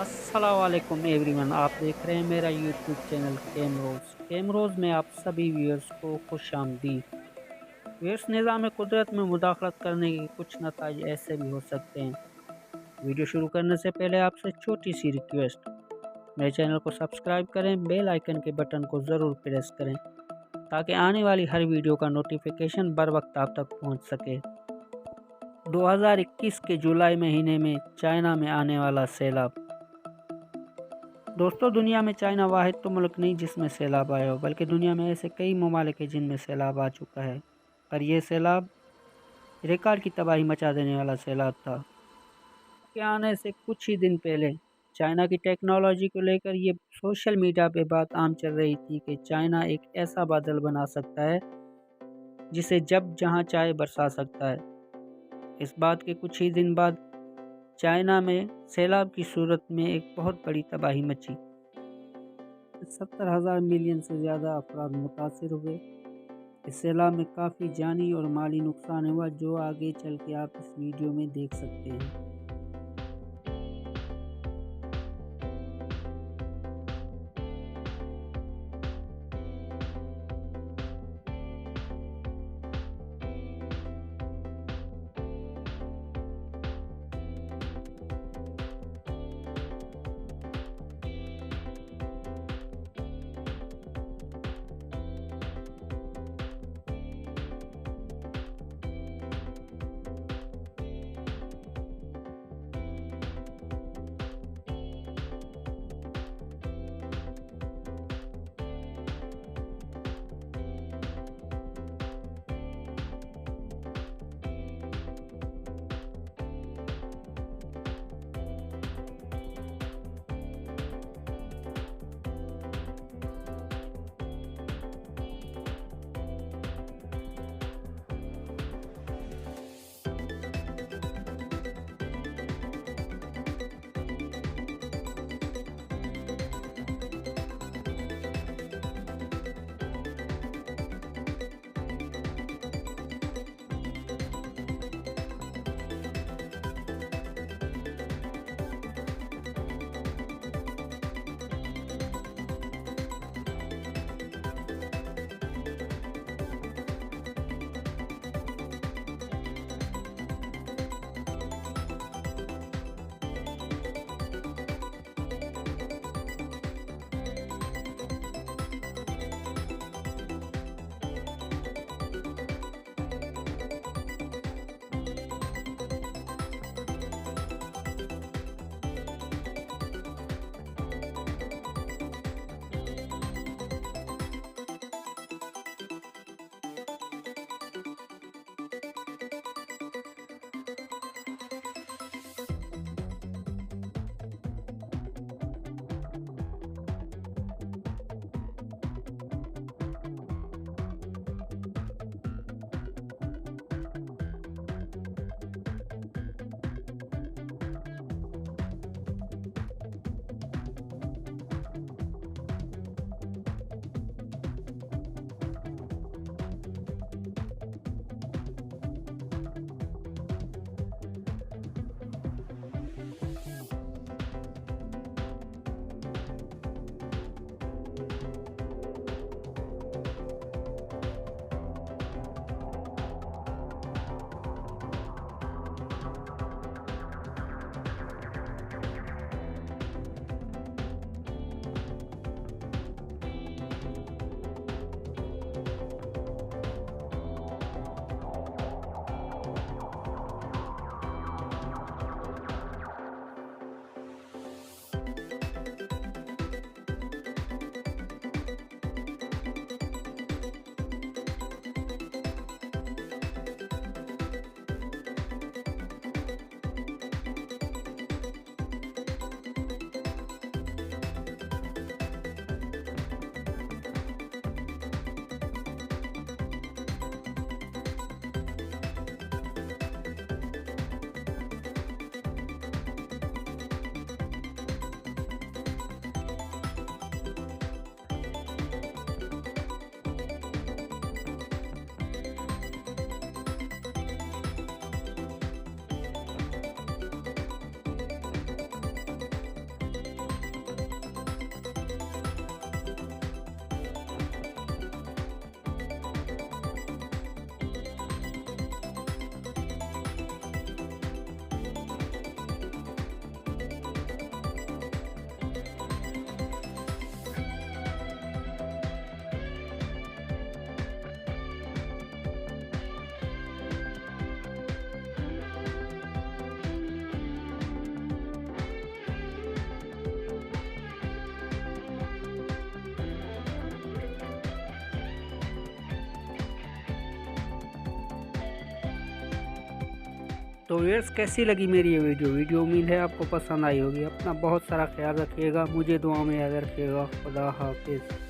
अस्सलाम एवरीवन, आप देख रहे हैं मेरा यूट्यूब चैनल कैमरोज़ में आप सभी व्यूअर्स को खुश आमदीद। व्यूअर्स, निज़ाम कुदरत में मुदाखलत करने के कुछ नताइज ऐसे भी हो सकते हैं। वीडियो शुरू करने से पहले आपसे छोटी सी रिक्वेस्ट, मेरे चैनल को सब्सक्राइब करें, बेल आइकन के बटन को ज़रूर प्रेस करें ताकि आने वाली हर वीडियो का नोटिफिकेशन बर वक्त आप तक पहुंच सके। 2021 के जुलाई महीने में चाइना में आने वाला सैलाब। दोस्तों, दुनिया में चाइना वाहिद तो मुल्क नहीं जिसमें सैलाब आया हो, बल्कि दुनिया में ऐसे कई ममालिक हैं जिनमें सैलाब आ चुका है। पर यह सैलाब रिकॉर्ड की तबाही मचा देने वाला सैलाब था। के आने से कुछ ही दिन पहले चाइना की टेक्नोलॉजी को लेकर ये सोशल मीडिया पे बात आम चल रही थी कि चाइना एक ऐसा बादल बना सकता है जिसे जब जहां चाहे बरसा सकता है। इस बात के कुछ ही दिन बाद चाइना में सैलाब की सूरत में एक बहुत बड़ी तबाही मची। 70,000 मिलियन से ज़्यादा अफराद मुतासिर हुए। इस सैलाब में काफ़ी जानी और माली नुकसान हुआ, जो आगे चल के आप इस वीडियो में देख सकते हैं। तो व्यूअर्स कैसी लगी मेरी ये वीडियो उम्मीद है आपको पसंद आई होगी। अपना बहुत सारा ख्याल रखिएगा, मुझे दुआ में याद रखिएगा। खुदा हाफिज़।